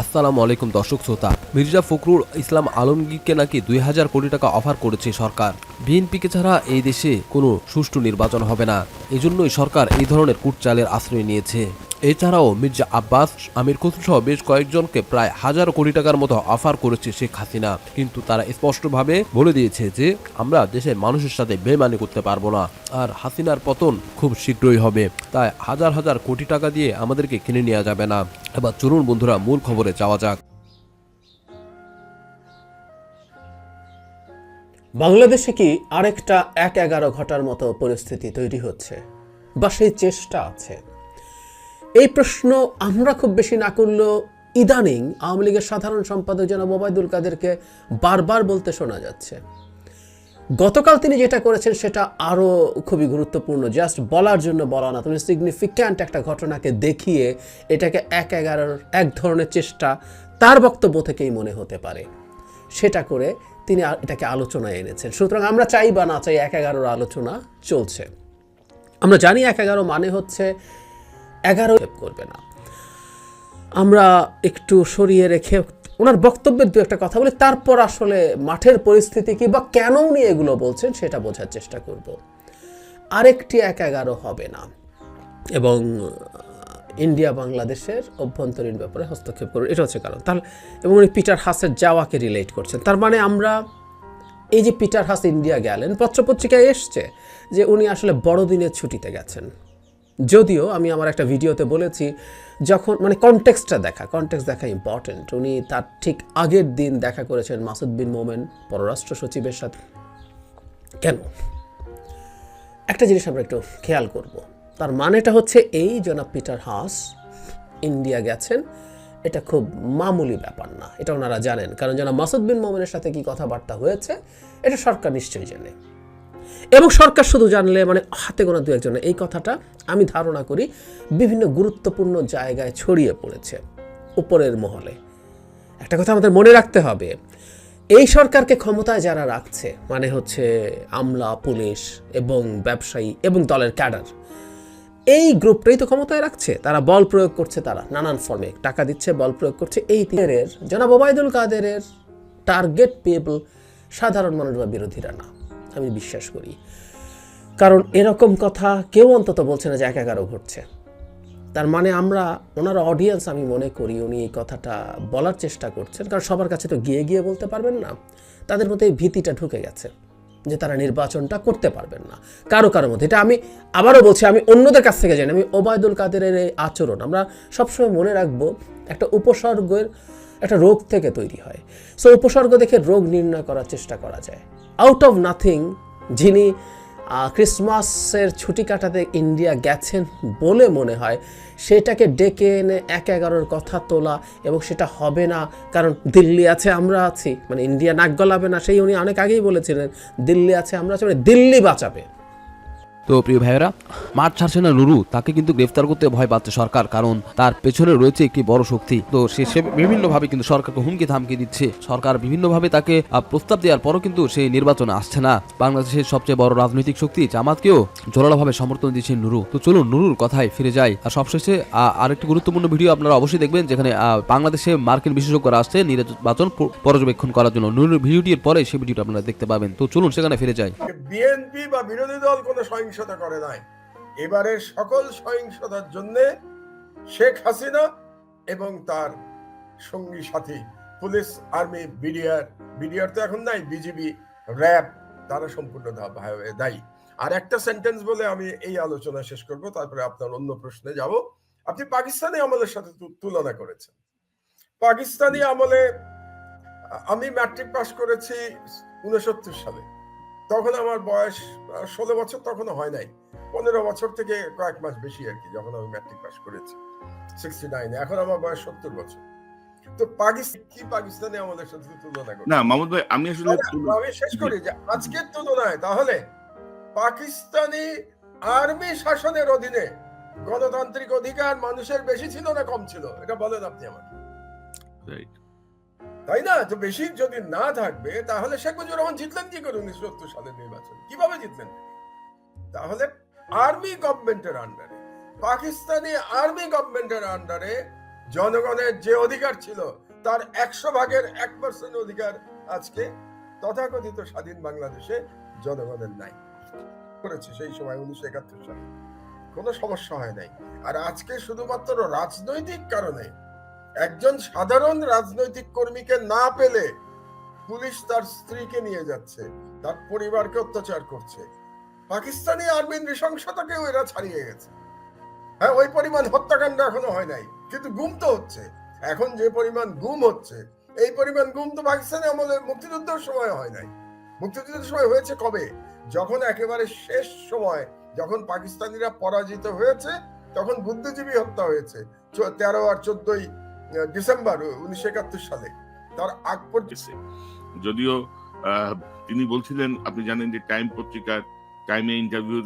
আসসালামু আলাইকুম দর্শক শ্রোতা। মির্জা ফখরুল ইসলাম আলমগীরকে নাকি ২,০০০ কোটি টাকা অফার করেছে সরকার। বিএনপিকে ছাড়া এই দেশে কোনো সুষ্ঠু নির্বাচন হবে না, এজন্যই সরকার এই ধরনের কূটচালের আশ্রয় নিয়েছে। এছাড়াও মির্জা আব্বাস, আমির খসরু সহ বেশ কয়েকজনকে প্রায় ১,০০০ কোটি টাকার মতো অফার করেছে শেখ হাসিনা, কিন্তু তারা স্পষ্টভাবে বলে দিয়েছে যে আমরা দেশের মানুষের সাথে বেইমানি করতে পারবো না, আর হাসিনার পতন খুব শীঘ্রই হবে, তাই হাজার হাজার কোটি টাকা দিয়ে আমাদেরকে কিনে নেওয়া যাবে না। এবার চলুন বন্ধুরা, মূল খবরে যাওয়া যাক। বাংলাদেশে কি আরেকটা ১/১১ ঘটার মতো পরিস্থিতি তৈরি হচ্ছে, বা সেই চেষ্টা আছে? এই প্রশ্ন আমরা খুব বেশি না করলেও ইদানিং আওয়ামী লীগের সাধারণ সম্পাদক জনাব ওবায়দুল কাদেরকে বারবার বলতে শোনা যাচ্ছে। গতকাল তিনি যেটা করেছেন সেটা আরও খুবই গুরুত্বপূর্ণ, জাস্ট বলার জন্য বলা না, তুমি সিগনিফিক্যান্ট একটা ঘটনাকে দেখিয়ে এটাকে ১/১১ এক ধরনের চেষ্টা তার বক্তব্য থেকেই মনে হতে পারে, সেটা করে তিনি এটাকে আলোচনায় এনেছেন। সুতরাং আমরা চাই বা না চাই ১/১১ আলোচনা চলছে। আমরা জানি ১/১১ মানে হচ্ছে ১১ করবে না। আমরা একটু সরিয়ে রেখে ওনার বক্তব্যের দু একটা কথা বলি, তারপর আসলে মাঠের পরিস্থিতি কি বা কেন উনি এগুলো বলছেন সেটা বোঝার চেষ্টা করব। আরেকটি ১/১১ হবে না এবং ইন্ডিয়া বাংলাদেশের অভ্যন্তরীণ ব্যাপারে হস্তক্ষেপ করবে, এটা হচ্ছে কারণ। তাহলে এবং উনি পিটার হাসের যাওয়াকে রিলেট করছেন। তার মানে আমরা এই যে পিটার হাস ইন্ডিয়া গেলেন, পত্রপত্রিকায় এসছে যে উনি আসলে বড়দিনের ছুটিতে গেছেন। যদিও আমি আমার একটা ভিডিওতে বলেছি, যখন কনটেক্সট দেখা ইম্পর্টেন্ট। উনি তার ঠিক আগের দিন দেখা করেছেন মাসুদ বিন মোমেন পররাষ্ট্র সচিবের সাথে। কেন? একটা জিনিস আমরা একটু খেয়াল করব। তার মানেটা হচ্ছে এই, জনাব পিটার হাস ইন্ডিয়া গেছেন, এটা খুব মামুলি ব্যাপার না, এটা ওনারা জানেন। কারণ জনাব মাসুদ বিন মোমেনের সাথে কি কথাবার্তা হয়েছে এটা সরকার নিশ্চয়ই জানে, এবং সরকার শুধু জানলে হাতে গোনা দু একজনের এই কথাটা আমি ধারণা করি বিভিন্ন গুরুত্বপূর্ণ জায়গায় ছড়িয়ে পড়েছে উপরের মহলে। একটা কথা আমাদের মনে রাখতে হবে, এই সরকারকে ক্ষমতায় যারা রাখছে হচ্ছে আমলা, পুলিশ এবং ব্যবসায়ী এবং দলের ক্যাডার, এই গ্রুপটাই তো ক্ষমতায় রাখছে। তারা বল প্রয়োগ করছে, তারা নানান ফর্মে টাকা দিচ্ছে, বল প্রয়োগ করছে। এই তিনের জনাব ওবায়দুল কাদেরের টার্গেট পিপল সাধারণ মানুষ বা বিরোধীরা না, আমি বিশ্বাস করি। কারণ এরকম কথা কেউ অন্তত বলছে না যে ১/১১ ঘটছে। তার মানে আমরা ওনার অডিয়েন্স, আমি মনে করি উনি এই কথাটা বলার চেষ্টা করছেন, কারণ সবার কাছে তো গিয়ে গিয়ে বলতে পারবেন না। তাদের মধ্যে এই ভীতিটা ঢুকে গেছে যে তারা নির্বাচনটা করতে পারবেন না কারো মধ্যে। এটা আমি আবারও বলছি, আমি অন্যদের কাছ থেকে জানি। আমি ওবায়দুল কাদেরের এই আচরণ আমরা সবসময় মনে রাখবো, একটা উপসর্গের একটা রোগ থেকে তৈরি হয়। সো উপসর্গ দেখে রোগ নির্ণয় করার চেষ্টা করা যায়। আউট অফ নাথিং যিনি ক্রিসমাসের ছুটি কাটাতে ইন্ডিয়া গেছেন বলে মনে হয়, সেটাকে ডেকে এনে ১/১১ কথা তোলা, এবং সেটা হবে না কারণ দিল্লি আছে আমরা আছি, ইন্ডিয়া নাক গলাবে না, সেই উনি অনেক আগেই বলেছিলেন দিল্লি আছে আমরা আছি, দিল্লি বাঁচাবে। তো প্রিয় ভাইয়েরা, মাঠ ছাড়ছে না নুরু, তাকে কিন্তু গ্রেফতার করতে ভয় পাচ্ছে সরকার, কারণ তার পেছনে রয়েছে একটি বড় শক্তি। তো সে বিভিন্নভাবে কিন্তু সরকারকে হুমকি থামকি দিচ্ছে। সরকার বিভিন্নভাবে তাকে প্রস্তাব দেওয়ার পরও কিন্তু সেই নির্বাচনে আসছে না। বাংলাদেশের সবচেয়ে বড় রাজনৈতিক শক্তি জামাতকেও জোরালোভাবে সমর্থন দিচ্ছে নুরু। তো চলুন নুরুর কথায় ফিরে যাই। আর সবশেষে আরেকটি গুরুত্বপূর্ণ ভিডিও আপনারা অবশ্যই দেখবেন, যেখানে বাংলাদেশে মার্কিন বিশেষজ্ঞরা আসছে নির্বাচন পর্যবেক্ষণ করার জন্য। নুরুর ভিডিওটির পরে সেই ভিডিওটা আপনারা দেখতে পাবেন। তো চলুন সেখানে ফিরে যাই। বিএনপি বা বিরোধী দল কোনো সহিংসতা করে নাই। এবারের সকল সহিংসতার জন্য শেখ হাসিনা এবং তার সঙ্গী সাথী পুলিশ, আর্মি, বিডিআর তো এখন নাই, বিজিবি, র্যাব, তারা সম্পূর্ণ দায়ী। আর একটা সেন্টেন্স বলে আমি এই আলোচনা শেষ করব, তারপরে আপনার অন্য প্রশ্নে যাব। আপনি পাকিস্তানি আমলের সাথে তুলনা করেছেন। পাকিস্তানি আমলে আমি ম্যাট্রিক পাস করেছি 69 সালে, তখন আমার বয়স 16 বছর, তখনও হয় নাই, 15 বছর থেকে কয়েক মাস বেশি আর কি, যখন আমি ম্যাট্রিক পাস করেছি 69। এখন আমার বয়স 70 বছর। তো পাকিস্তানি আমাদের সাথে তুলনা করি না মাহমুদ ভাই, আমি আসলে আমি শেষ করি যে আজকের তুলনায় তাহলে পাকিস্তানি আর্মি শাসনের অধীনে গণতান্ত্রিক অধিকার মানুষের বেশি ছিল না কম ছিল, এটা বলেন আপনি আমাকে, তাই না? তো বেশি যদি না থাকবে তাহলে শেখ মুজিবুর রহমান জিতলেন কি করে 1970 সালের নির্বাচন? কিভাবে জিতলেন? তাহলে আর্মি গভর্নমেন্টের আন্ডারে, পাকিস্তানি আর্মি গভর্নমেন্টের আন্ডারে জনগণের যে অধিকার ছিল তার 100% অধিকার আজকে তথাকথিত স্বাধীন বাংলাদেশে জনগণের নাই। করেছে সেই সময় 1971 সালে কোনো সমস্যা হয় নাই। আর আজকে শুধুমাত্র রাজনৈতিক কারণে একজন সাধারণ রাজনৈতিক কর্মীকে না পেলে পুলিশ তার স্ত্রীকে নিয়ে যাচ্ছে, তার পরিবারকে অত্যাচার করছে। পাকিস্তানি আর্মির নৃশংসতাকেও এরা ছাড়িয়ে গেছে। হ্যাঁ, ওই পরিমাণ হত্যাকাণ্ড এখনো হয় নাই, কিন্তু গুম তো হচ্ছে। এখন যে পরিমাণ গুম হচ্ছে, এই পরিমাণ গুম তো পাকিস্তানে আমাদের মুক্তিযুদ্ধের সময় হয় নাই। মুক্তিযুদ্ধের সময় হয়েছে কবে? যখন একেবারে শেষ সময়, যখন পাকিস্তানিরা পরাজিত হয়েছে, তখন বুদ্ধিজীবী হত্যা হয়েছে 13 আর 14 ডিসেম্বর 1971 সালে। তার আগ পর্যন্ত যদিও তিনি বলছিলেন, আপনি জানেন যে টাইম পত্রিকার টাইমে ইন্টারভিউ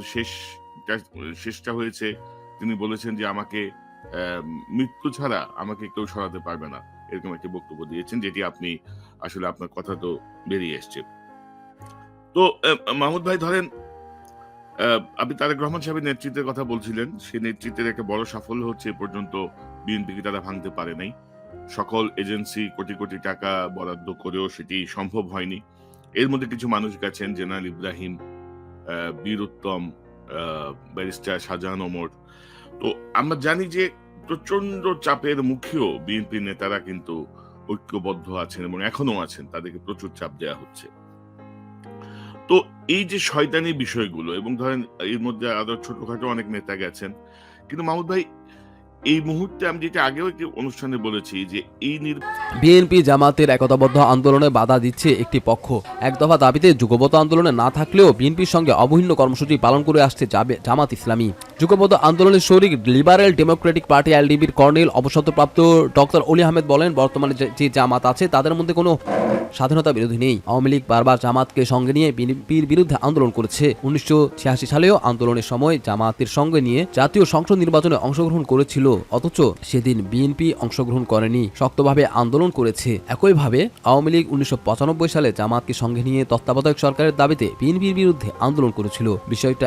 শেষটা হয়েছে, তিনি বলেছেন যে আমাকে মৃত্যু ছাড়া আমাকে কেউ সরাতে পারবে না, এরকম একটা বক্তব্য দিয়েছেন, যেটি আপনি আসলে আপনার কথা তো বেরিয়ে এসছে। তো মাহমুদ ভাই, ধরেন আপনি তারেক রহমান সাহেবের নেতৃত্বের কথা বলছিলেন, সেই নেতৃত্বের একটা বড় সাফল্য হচ্ছে এ পর্যন্ত বিএনপিকে তারা ভাঙতে পারে নাই। সকল এজেন্সি কোটি কোটি টাকা বরাদ্দ করেও সেটি সম্ভব হয়নি। এর মধ্যে কিছু মানুষ গেছেন, জেনারেল ইব্রাহিম, বীর উত্তম, ব্যারিস্টার শাহজাহান ওমর। তো আমরা জানি যে প্রচন্ড চাপের মুখেও বিএনপি নেতারা কিন্তু ঐক্যবদ্ধ আছেন এবং এখনো আছেন, তাদেরকে প্রচুর চাপ দেওয়া হচ্ছে। তো এই যে শয়তানি বিষয়গুলো, এবং ধরেন এর মধ্যে আরো ছোটখাটো অনেক নেতা গেছেন, কিন্তু মাহমুদ ভাই এই মুহূর্তে আমি যেটা আগেও একটি অনুষ্ঠানে বলেছি যে এই বিএনপি জামাতের একতাবদ্ধ আন্দোলনে বাধা দিচ্ছে একটি পক্ষ। এক দফা দাবিতে যুগপৎ আন্দোলনে না থাকলেও বিএনপির সঙ্গে অবহিন্ন কর্মসূচি পালন করে আসছে জামাত ইসলামী। যুগপৎ আন্দোলনের শরিক লিবারেল ডেমোক্রেটিক পার্টি এলডিপির কর্নেল অবসরপ্রাপ্ত ডক্টর অলি আহমেদ বলেন, বর্তমানে যে জামাত আছে তাদের মধ্যে কোনো স্বাধীনতা বিরোধী নেই। আওয়ামী লীগ বারবার জামাতকে সঙ্গে নিয়ে বিএনপির বিরুদ্ধে আন্দোলন করেছে। 1986 সালেও আন্দোলনের সময় জামাতের সঙ্গে নিয়ে জাতীয় সংসদ নির্বাচনে অংশগ্রহণ করেছিল, অথচ সেদিন বিএনপি অংশগ্রহণ করেনি, শক্তভাবে আন্দোলন করেছে। একইভাবে আওয়ামী লীগ 1995 সালে জামাতকে সঙ্গে নিয়ে তত্ত্বাবধায়ক সরকারের দাবিতে বিএনপির বিরুদ্ধে আন্দোলন করেছিল। বিষয়টা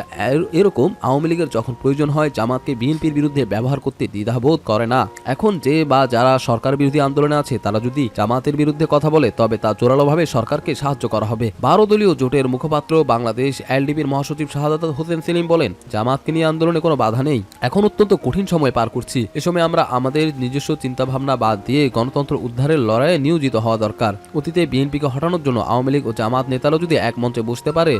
এরকম, আওয়ামী লীগের যখন প্রয়োজন হয় জামাতকে বিএনপির বিরুদ্ধে ব্যবহার করতে দ্বিধাবোধ করে না। এখন যে বা যারা সরকার বিরোধী আন্দোলনে আছে তারা যদি জামাতের বিরুদ্ধে কথা বলে তবে তা জোরালোভাবে সরকারকে সাহায্য করা হবে। 12 দলীয় জোটের মুখপাত্র বাংলাদেশ এলডিপির মহাসচিব শাহাদাত হোসেন সেলিম বলেন, জামাতকে নিয়ে আন্দোলনে কোনো বাধা নেই, এখন অত্যন্ত কঠিন সময় পার করছি। এ সময় আমরা আমাদের নিজস্ব চিন্তাভাবনা বাদ দিয়ে গণতন্ত্র উদ্ধারের লড়াইয়ে নিয়োজিত হওয়া দরকার। অতীতে বিএনপিকে হটানোর জন্য আওয়ামী লীগ ও জামাত নেতারা যদি এক মঞ্চে বসতে পারে,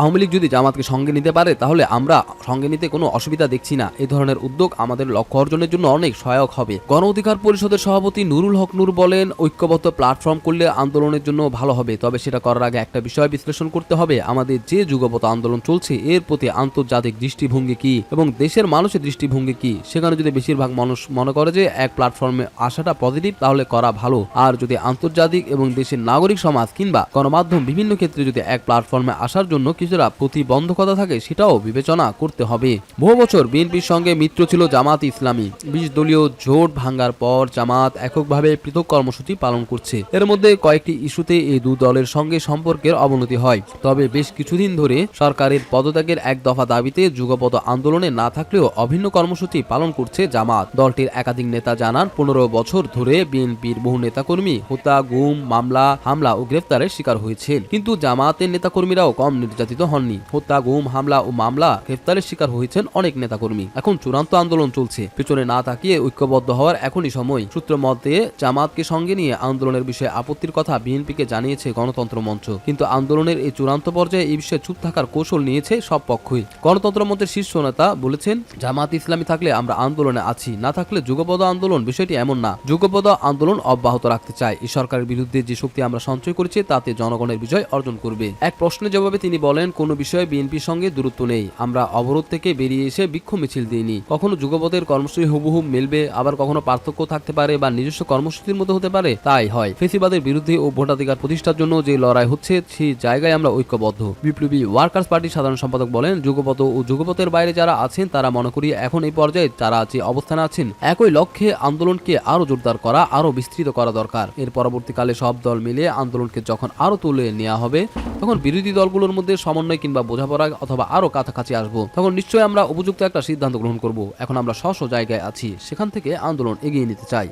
আওয়ামী লীগ যদি জামাতকে সঙ্গে নিতে পারে তাহলে আমরা সঙ্গে নিতে কোনো অসুবিধা দেখছি না। এই ধরনের উদ্যোগ আমাদের লক্ষ্য অর্জনের জন্য অনেক সহায়ক হবে। গণ অধিকার পরিষদের সভাপতি নুরুল হক নূর বলেন, ঐক্যবদ্ধ প্ল্যাটফর্ম করলে আন্দোলনের জন্য ভালো হবে, তবে সেটা করার আগে একটা বিষয় বিশ্লেষণ করতে হবে, আমাদের যে যুগপৎ আন্দোলন চলছে এর প্রতি আন্তর্জাতিক দৃষ্টিভঙ্গি কি এবং দেশের মানুষের দৃষ্টিভঙ্গি কি। সেখানে যদি বেশিরভাগ মানুষ মনে করে যে এক প্ল্যাটফর্মে আসাটা পজিটিভ, তাহলে করা ভালো। আর যদি আন্তর্জাতিক এবং দেশের নাগরিক সমাজ কিংবা গণমাধ্যম বিভিন্ন ক্ষেত্রে যদি এক প্ল্যাটফর্মে আসার জন্য কিছুটা প্রতিবন্ধকতা থাকে, সেটাও বিবেচনা করতে হবে। বহু বছর বিএনপির সঙ্গে মিত্র ছিল জামাত ইসলামী। 20 দলীয় জোট ভাঙ্গার পর জামাত এককভাবে পৃথক কর্মসূচি পালন করছে। এর মধ্যে কয়েকটি ইস্যুতে এই দু দলের সঙ্গে সম্পর্কের অবনতি হয়। তবে বেশ কিছুদিন ধরে সরকারের পদত্যাগের এক দফা দাবিতে যুগপৎ আন্দোলনে না থাকলেও অভিন্ন কর্মসূচি পালন করছে জামাত। দলটির একাধিক নেতা জানান, 15 বছর ধরে বিএনপির বহু নেতাকর্মী হত্যা, গুম, মামলা, হামলা ও গ্রেফতারের শিকার হয়েছেন, কিন্তু জামাতের নেতাকর্মীরাও কম নির্যাতিত হননি। হত্যা, গুম, হামলা ও মামলা, গ্রেফতারের শিকার হয়েছেন অনেক নেতাকর্মী। এখন চূড়ান্ত আন্দোলন চলছে, পেছনে না তাকিয়ে ঐক্যবদ্ধ হওয়ার এখনই সময়। সূত্র মতে জামাতকে সঙ্গে নিয়ে আন্দোলনের বিষয়ে আপত্তির কথা বিএনপিকে জানিয়েছে গণতন্ত্র মঞ্চ, কিন্তু আন্দোলনের এই চূড়ান্ত পর্যায়ে এই বিষয়ে চুপ থাকার কৌশল নিয়েছে সব পক্ষই। গণতন্ত্র মঞ্চের শীর্ষ নেতা বলেছেন, জামাত ইসলামী থাকলে আমরা আন্দোলনে আছি, না থাকলে যুগপৎ আন্দোলন। বিষয়টি এমন না, যুগপৎ আন্দোলন অব্যাহত রাখতে চায়। এই সরকারের বিরুদ্ধে যে শক্তি আমরা সঞ্চয় করেছি তাতে জনগণের বিজয় অর্জন করবে। এক প্রশ্নের জবাবে তিনি বলেন, কোনো বিষয়ে বিএনপির সঙ্গে দূরত্ব নেই, আমরা অবরোধ থেকে বেরিয়ে এসে বিক্ষোভ মিছিল দিইনি। কখনো যুগপথের কর্মসূচি হুবহু মিলবে, আবার কখনো পার্থক্য থাকতে পারে বা নিজস্ব কর্মসূচির মতো হতে পারে, তাই হয়। চাই। ফেসিবাদের বিরুদ্ধে ও ভোটাধিকার প্রতিষ্ঠার জন্য যে লড়াই হচ্ছে সেই জায়গায় আমরা ঐক্যবদ্ধ। বিপ্লবী ওয়ার্কার্স পার্টির সাধারণ সম্পাদক বলেন, যুগপথ ও যুগপথের বাইরে যারা আছেন তারা মনে করি এখন এই পর্যায়ে তারা যে অবস্থানে আছেন একই লক্ষ্যে আন্দোলনকে আরো জোরদার করা, আরো বিস্তৃত করা দরকার। এর পরবর্তীকালে সব দল মিলে আন্দোলনকে যখন আরো তুলে নেওয়া হবে, তখন বিরোধী দলগুলোর মধ্যে সমন্বয় কিংবা বোঝাপড়া অথবা আরো কাছাকাছি আসবো, তখন নিশ্চয়ই আমরা উপযুক্ত একটা সিদ্ধান্ত গ্রহণ করব। এখন আমরা স্ব জায়গায় আছি, সেখান থেকে আন্দোলন এগিয়ে নিতে চাই।